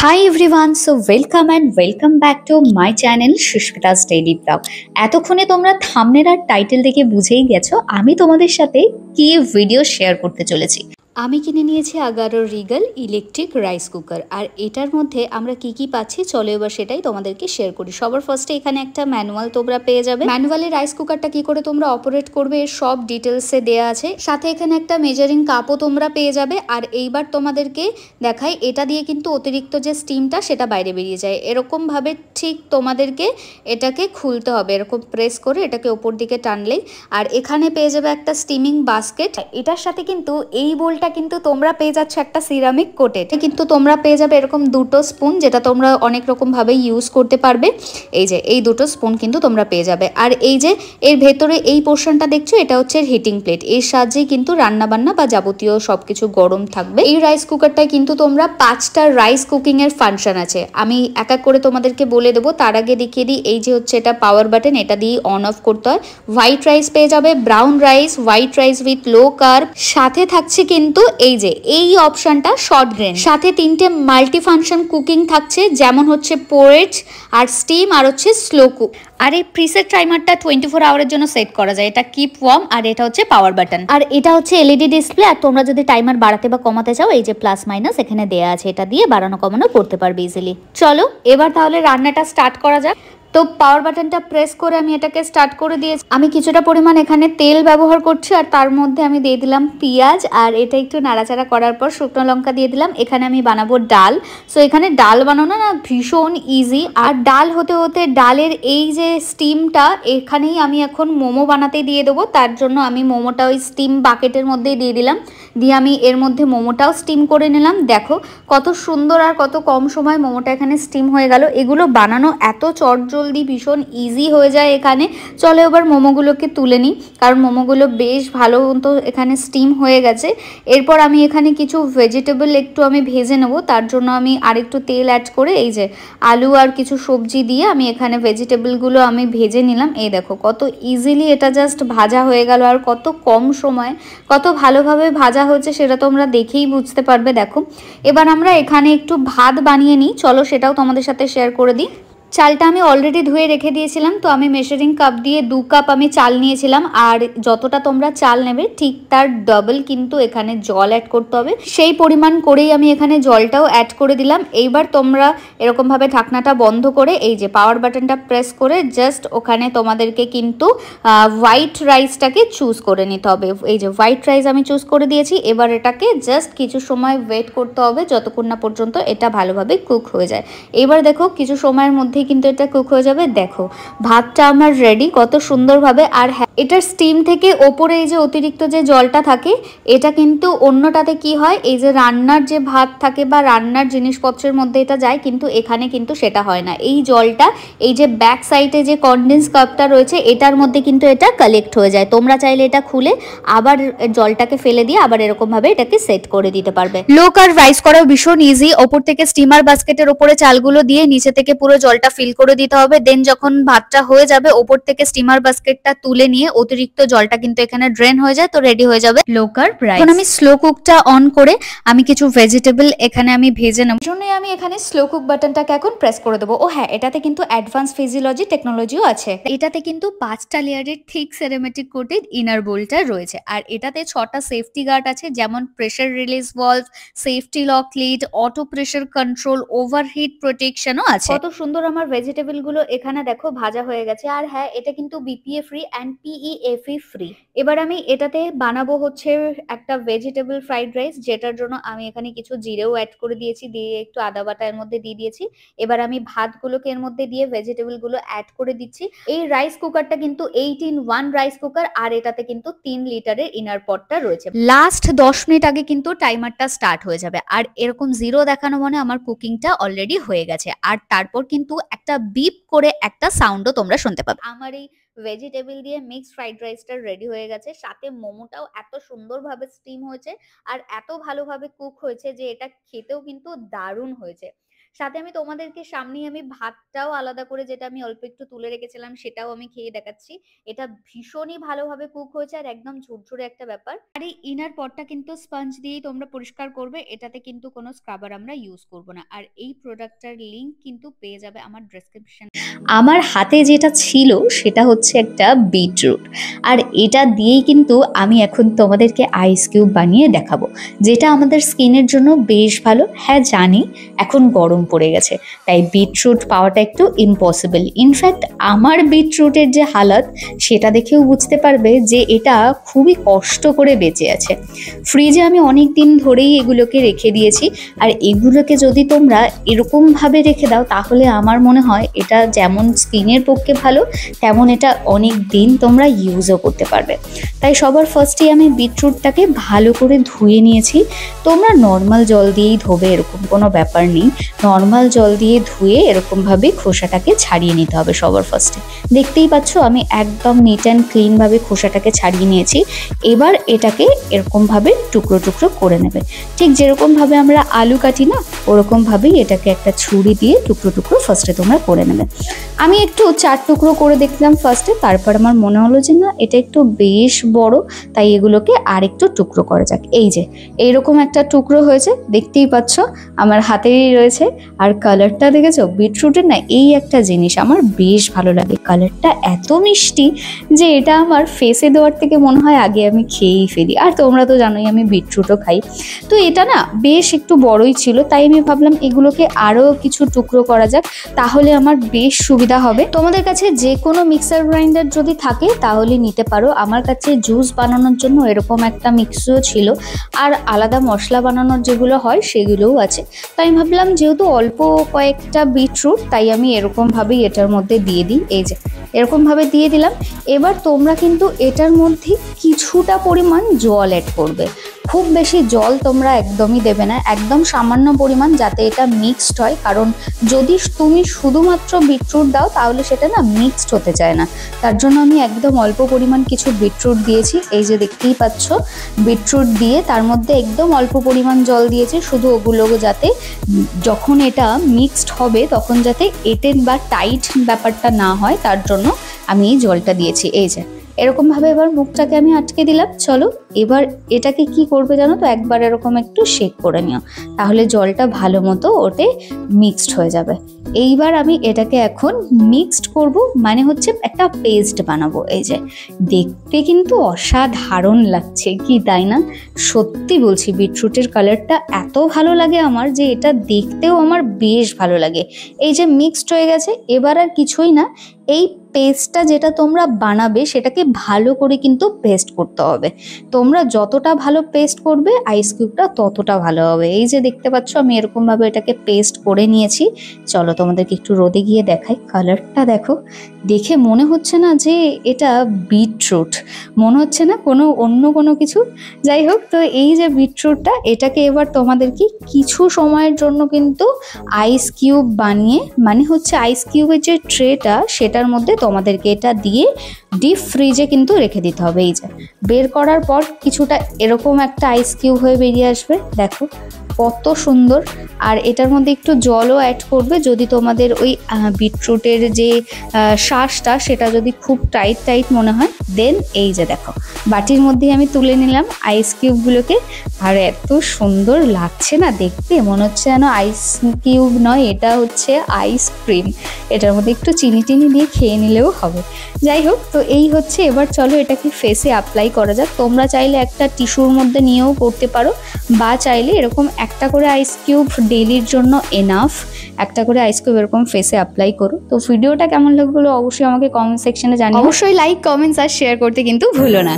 Hi everyone, so welcome and welcome back to my channel সুস্মিতা's Daily Vlog। এতক্ষণে তোমরা thumbnail আর title দেখে বুঝেই গেছো আমি তোমাদের সাথে কি ভিডিও শেয়ার করতে চলেছি। আমি কিনে নিয়েছি Agaro regal electric rice cooker, আর এটার মধ্যে আমরা কি কি পাচ্ছি চলো এবার সেটাই তোমাদেরকে শেয়ার করি। সবার ফার্স্টে এখানে একটা ম্যানুয়াল তোমরা পেয়ে যাবে। ম্যানুয়ালে রাইস কুকারটা কি করে তোমরা অপারেট করবে এর সব ডিটেলসে দেয়া আছে। সাথে এখানে একটা মেজারিং কাপও তোমরা পেয়ে যাবে। আর এইবার তোমাদেরকে দেখাই, এটা দিয়ে কিন্তু অতিরিক্ত যে স্টিমটা সেটা বাইরে বেরিয়ে যায়। এরকম ভাবে ঠিক তোমাদেরকে এটাকে খুলতে হবে, এরকম প্রেস করে এটাকে ওপর দিকে টানলেই। আর এখানে পেয়ে যাবে একটা স্টিমিং বাস্কেট। এটার সাথে কিন্তু এই বোলটা কিন্তু তোমরা পেয়ে যাচ্ছ একটা সিরামিক কোটেড, কিন্তু তোমরা পেয়ে যাবে এরকম দুটো স্পুন, যেটা তোমরা অনেক রকম ভাবে ইউজ করতে পারবে। এই যে এই দুটো স্পুন কিন্তু তোমরা পেয়ে যাবে। আর এই যে এর ভেতরে এই পোর্শনটা দেখছো, এটা হচ্ছে হিটিং প্লেট। এর সাহায্যে কিন্তু রান্না বান্না বা যাবতীয় সবকিছু গরম থাকবে। এই রাইস কুকারটায় কিন্তু তোমরা 5টা রাইস কুকিং এর ফাংশন আছে। আমি এক এক করে তোমাদেরকে বলে দেবো, তার আগে দেখিয়ে দিই। এই যে হচ্ছে এটা পাওয়ার বাটন, এটা দিয়ে অন অফ করতে হয়। হোয়াইট রাইস পেয়ে যাবে, brown rice, white rice with low carb. সাথে থাকছে কিন্তু এই যে এই অপশনটা শর্ট গ্রেন। সাথে 3টে মাল্টি ফাংশন কুকিং থাকছে, যেমন হচ্ছে পোরেজ আর স্টিম আর হচ্ছে স্লো কুক। আর এই প্রিসেট টাইমারটা 24 আওয়ারের জন্য সেট করা যায়। এটা কিপ ওয়ার্ম, আর এটা হচ্ছে পাওয়ার বাটন। আর এটা হচ্ছে এলইডি ডিসপ্লে। আর তোমরা যদি টাইমার বাড়াতে বা কমাতে চাও, এই যে প্লাস মাইনাস এখানে দেয়া আছে, এটা দিয়ে বাড়ানো কমানো করতে পারবে ইজিলি। চলো এবার তাহলে রান্নাটা স্টার্ট করা যাক। তো পাওয়ার বাটনটা প্রেস করে আমি এটাকে স্টার্ট করে দিয়েছি। আমি কিছুটা পরিমাণ এখানে তেল ব্যবহার করছি, আর তার মধ্যে আমি দিয়ে দিলাম পেঁয়াজ, আর এটা একটু নাড়াচাড়া করার পর শুকনো লঙ্কা দিয়ে দিলাম। এখানে আমি বানাবো ডাল। সো এখানে ডাল বানানো না ভীষণ ইজি। আর ডাল হতে হতে ডালের এই যে স্টিমটা, এখানেই আমি এখন মোমো বানাতে দিয়ে দেবো। তার জন্য আমি মোমোটা ওই স্টিম বাকেটের মধ্যেই দিয়ে দিলাম। দিয়ে আমি এর মধ্যে মোমোটাও স্টিম করে নিলাম। দেখো কত সুন্দর আর কত কম সময় মোমোটা এখানে স্টিম হয়ে গেল। এগুলো বানানো এত চটজলদি, ভীষণ ইজি হয়ে যায় এখানে। চলো এবার মোমোগুলোকে তুলে নিই, কারণ মোমোগুলো বেশ ভালো মতো এখানে স্টিম হয়ে গেছে। এরপর আমি এখানে কিছু ভেজিটেবল একটু আমি ভেজে নেব। তার জন্য আমি আরেকটু তেল অ্যাড করে এই যে আলু আর কিছু সবজি দিয়ে আমি এখানে ভেজিটেবলগুলো আমি ভেজে নিলাম। এই দেখো কত ইজিলি এটা জাস্ট ভাজা হয়ে গেল, আর কত কম সময় কত ভালোভাবে ভাজা হয়েছে সেটা তোমরা দেখেই বুঝতে পারবে। দেখো এবার আমরা এখানে একটু ভাত বানিয়ে নিই, চলো সেটাও তোমাদের সাথে শেয়ার করে দিই। চালটা আমি অলরেডি ধুয়ে রেখে দিয়েছিলাম। তো আমি মেজারিং কাপ দিয়ে 2 কাপ আমি চাল নিয়েছিলাম। আর যতটা তোমরা চাল নেবে ঠিক তার ডাবল কিন্তু এখানে জল অ্যাড করতে হবে। সেই পরিমাণ করেই আমি এখানে জলটাও অ্যাড করে দিলাম। এইবার তোমরা এরকমভাবে ঢাকনাটা বন্ধ করে এই যে পাওয়ার বাটনটা প্রেস করে জাস্ট ওখানে তোমাদেরকে কিন্তু হোয়াইট রাইসটাকে চুজ করে নিতে হবে। এই যে হোয়াইট রাইস আমি চুজ করে দিয়েছি। এবার এটাকে জাস্ট কিছু সময় ওয়েট করতে হবে, যতক্ষণ না পর্যন্ত এটা ভালোভাবে কুক হয়ে যায়। এবার দেখো কিছু সময়ের মধ্যে কিন্তু এটা কুক হয়ে যাবে। দেখো ভাতটা আমার রেডি কত সুন্দরভাবে। আর হ্যাঁ, এটার স্টিম থেকে ওপরে এই যে অতিরিক্ত যে জলটা থাকে, এটা কিন্তু অন্যটাতে কি হয়, এই যে রান্নার যে ভাত থাকে বা রান্নার জিনিসপত্রের মধ্যে এটা যায়, কিন্তু এখানে কিন্তু সেটা হয় না। এই জলটা এই যে ব্যাক সাইডে যে কনডেন্স কাপটা রয়েছে এটার মধ্যে কিন্তু এটা কালেক্ট হয়ে যায়। তোমরা চাইলে এটা খুলে আবার জলটাকে ফেলে দিয়ে আবার এরকম ভাবে এটাকে সেট করে দিতে পারবে। লো কার্ব রাইস করাও ভীষণ ইজি। ওপর থেকে স্টিমার বাস্কেটের ওপরে চালগুলো দিয়ে নিচে থেকে পুরো জলটা ফিল করে দিতে হবে। দেন যখন ভাতটা হয়ে যাবে, ওপর থেকে স্টিমার বাস্কেটটা তুলে নিয়ে অতিরিক্ত জলটা কিন্তু এখানে ড্রেন হয়ে যায়। তো রেডি হয়ে যাবে লো কার্ব রাইস। এখন আমি স্লো কুকটা অন করে আমি কিছু ভেজিটেবল এখানে আমি ভেজে নেব। জন্যই আমি এখানে স্লো কুক বাটনটাকে এখন প্রেস করে দেবো। ও হ্যাঁ, এটাতে কিন্তু অ্যাডভান্স ফিজিওলজি টেকনোলজিও আছে। এটাতে কিন্তু 5টা লেয়ারের থিক সেরামিক কোটেড ইনার বোল্টটা রয়েছে। আর এটাতে 6টা সেফটি গার্ড আছে, যেমন pressure release valve, safety lock lid, auto pressure control, overheat প্রোটেকশনও আছে। কত সুন্দর আমার ভেজিটেবল গুলো এখানে দেখো ভাজা হয়ে গেছে। আর হ্যাঁ, এটা কিন্তু বিপিএ ফ্রি অ্যান্ড পিইএফই ফ্রি। এবার আমি এটাতে বানাবো হচ্ছে একটা ভেজিটেবল ফ্রাইড রাইস, যেটার জন্য আমি এখানে কিছু জিরেও অ্যাড করে দিয়েছি, দিয়ে একটু আদা বাটা এর মধ্যে দিয়ে দিয়েছি। এবার আমি ভাতগুলোকে এর মধ্যে দিয়ে ভেজিটেবল গুলো অ্যাড করে দিচ্ছি। এই রাইস কুকারটা কিন্তু 8-in-1 রাইস কুকার, আর এটাতে কিন্তু 3 লিটারের ইনার পটটা রয়েছে। লাস্ট 10 মিনিট আগে কিন্তু টাইমারটা স্টার্ট হয়ে যাবে। আর এরকম জিরো দেখানো মানে আমার কুকিংটা অলরেডি হয়ে গেছে। আর তারপর কিন্তু একটা বিপ করে একটা সাউন্ডও তোমরা শুনতে পাবে। আমার এই ভেজিটেবল দিয়ে মিক্সড ফ্রাইড রাইসটা রেডি হয়ে গেছে। সাথে মোমোটাও এত সুন্দরভাবে স্টিম হয়েছে আর এত ভালোভাবে কুক হয়েছে যে এটা খেতেও কিন্তু দারুণ হয়েছে। সাথে আমি তোমাদেরকে সামনেই আমি ভাতটাও আলাদা করে, যেটা আমি অল্প একটু তুলে রেখেছিলাম, সেটাও আমি খেয়ে দেখাচ্ছি। এটা ভীষণই ভালোভাবে কুক হয়েছে আর একদম ঝুরঝুরে একটা ব্যাপার। আর এই ইনার পটটা কিন্তু স্পঞ্জ দিয়েই তোমরা পরিষ্কার করবে, এটাতে কিন্তু কোনো স্ক্রাবার আমরা ইউজ করব না। আর এই প্রোডাক্টটার লিংক কিন্তু পেয়ে যাবে আমার ডেসক্রিপশন। আমার হাতে যেটা ছিল সেটা হচ্ছে একটা বিটরুট, আর এটা দিয়েই কিন্তু আমি এখন তোমাদেরকে আইস কিউব বানিয়ে দেখাবো, যেটা আমাদের স্কিনের জন্য বেশ ভালো। হ্যাঁ জানি এখন গরম পড়ে গেছে, তাই বিটরুট পাওয়াটা একটু ইম্পসিবল। ইনফ্যাক্ট আমার বিটরুটের যে হালত সেটা দেখেও বুঝতে পারবে যে এটা খুবই কষ্ট করে বেঁচে আছে। ফ্রিজে আমি অনেক দিন ধরেই এগুলোকে রেখে দিয়েছি, আর এগুলোকে যদি তোমরা এরকমভাবে রেখে দাও তাহলে আমার মনে হয় এটা যেমন স্কিনের পক্ষে ভালো, তেমন এটা অনেক দিন তোমরা ইউজও করতে পারবে। তাই সবার ফার্স্টেই আমি বিটরুটটাকে ভালো করে ধুয়ে নিয়েছি। তোমরা নর্মাল জল দিয়েই ধোবে, এরকম কোনো ব্যাপার নেই। নর্মাল জল দিয়ে ধুয়ে এরকমভাবে খোসাটাকে ছাড়িয়ে নিতে হবে সবার ফার্স্টে। দেখতেই পাচ্ছ আমি একদম নিট অ্যান্ড ক্লিনভাবে খোসাটাকে ছাড়িয়ে নিয়েছি। এবার এটাকে এরকমভাবে টুকরো টুকরো করে নেবে, ঠিক যেরকমভাবে আমরা আলু কাটি না, ওরকমভাবেই এটাকে একটা ছুরি দিয়ে টুকরো টুকরো ফার্স্টে তোমরা করে নেবে। আমি একটু 4 টুকরো করে দেখলাম ফার্স্টে, তারপর আমার মনে হলো যে না এটা একটু বেশ বড়, তাই এগুলোকে আর একটু টুকরো করা যাক। এই যে এইরকম একটা টুকরো হয়েছে, দেখতেই পাচ্ছ আমার হাতেই রয়েছে। আর কালারটা দেখেছো বিটরুটের, না এই একটা জিনিস আমার বেশ ভালো লাগে, কালারটা এত মিষ্টি যে এটা আমার ফেসে দেওয়ার থেকে মনে হয় আগে আমি খেয়েই ফেলি। আর তোমরা তো জানোই আমি বিটরুটও খাই। তো এটা না বেশ একটু বড়ই ছিল, তাই আমি ভাবলাম এগুলোকে আরও কিছু টুকরো করা যাক, তাহলে আমার বেশ সুবিধা হবে। তোমাদের কাছে যে কোনো মিক্সার গ্রাইন্ডার যদি থাকে তাহলে নিতে পারো। আমার কাছে জুস বানানোর জন্য এরকম একটা মিক্সও ছিল, আর আলাদা মশলা বানানোর যেগুলো হয় সেগুলোও আছে। তাই আমি ভাবলাম যেহেতু অল্প কয়েকটা বিটরুট, তাই আমি এরকমভাবেই এটার মধ্যে দিয়ে দিই। এই যে এরকমভাবে দিয়ে দিলাম। এবার তোমরা কিন্তু এটার মধ্যে কিছুটা পরিমাণ জল অ্যাড করবে। খুব বেশি জল তোমরা একদমই দেবে না, একদম সামান্য পরিমাণ, যাতে এটা মিক্সড হয়। কারণ যদি তুমি শুধুমাত্র বিটরুট দাও তাহলে সেটা না মিক্সড হতে চায় না। তার জন্য আমি একদম অল্প পরিমাণ কিছু বিটরুট দিয়েছি। এই যে দেখতেই পাচ্ছ বিটরুট দিয়ে তার মধ্যে একদম অল্প পরিমাণ জল দিয়েছি, শুধু ওগুলো যাতে যখন এটা মিক্সড হবে তখন যাতে এঁটেল বা টাইট ব্যাপারটা না হয়, তার জন্য আমি এই জলটা দিয়েছি। এই যে এরকমভাবে এবার মুখটাকে আমি আটকে দিলাম। চলো এবার এটাকে কি করবে জানো তো, একবার এরকম একটু শেক করে নিও, তাহলে জলটা ভালো মতো ওতে মিক্সড হয়ে যাবে। এইবার আমি এটাকে এখন মিক্সড করব, মানে হচ্ছে একটা পেস্ট বানাবো। এই যে দেখতে কিন্তু অসাধারণ লাগছে কি, তাই না? সত্যি বলছি বিটরুটের কালারটা এত ভালো লাগে আমার যে এটা দেখতেও আমার বেশ ভালো লাগে। এই যে মিক্সড হয়ে গেছে, এবার আর কিছুই না, এই পেস্টটা যেটা তোমরা বানাবে সেটাকে ভালো করে কিন্তু পেস্ট করতে হবে। তোমরা যতটা ভালো পেস্ট করবে আইস কিউবটা ততটা ভালো হবে। এই যে দেখতে পাচ্ছ আমি এরকমভাবে এটাকে পেস্ট করে নিয়েছি। চলো তোমাদেরকে একটু রোদে গিয়ে দেখাই। কালারটা দেখো, দেখে মনে হচ্ছে না যে এটা বিটরুট, মনে হচ্ছে না অন্য কোনো কিছু। যাই হোক, তো এই যে বিটরুটটা, এটাকে এবার তোমাদেরকে কিছু সময়ের জন্য কিন্তু আইস কিউব বানিয়ে, মানে হচ্ছে আইস কিউবের যে ট্রেটা সেটার মধ্যে তোমাদেরকে এটা দিয়ে ডিপ ফ্রিজে কিন্তু রেখে দিতে হবে। এই যে বের করার পর কিছুটা এরকম একটা আইস কিউব হয়ে বেরিয়ে আসবে, দেখো কত সুন্দর। আর এটার মধ্যে একটু জলও অ্যাড করবে যদি তোমাদের ওই বিটরুটের যে শ্বাসটা সেটা যদি খুব টাইট মনে হয়। দেন এই যে দেখো বাটির মধ্যে আমি তুলে নিলাম আইস কিউবগুলোকে, আর এত সুন্দর লাগছে না দেখতে, মনে হচ্ছে যেন আইস কিউব নয়, এটা হচ্ছে আইসক্রিম। এটার মধ্যে একটু চিনি দিয়ে খেয়ে নিলেও হবে। যাই হোক, তো এই হচ্ছে। এবার চলো এটাকে ফেসে অ্যাপ্লাই করা যাক। তোমরা চাইলে একটা টিস্যুর মধ্যে নিয়েও করতে পারো, বা চাইলে এরকম একটা করে আইস কিউব ডেলির জন্য এনাফ, একটা করে আইস কিউব এরকম ফেসে অ্যাপ্লাই করো। তো ভিডিওটা কেমন লাগলো অবশ্যই আমাকে কমেন্ট সেকশনে জানিও। অবশ্যই লাইক, কমেন্টস আর শেয়ার করতে কিন্তু ভুলো না।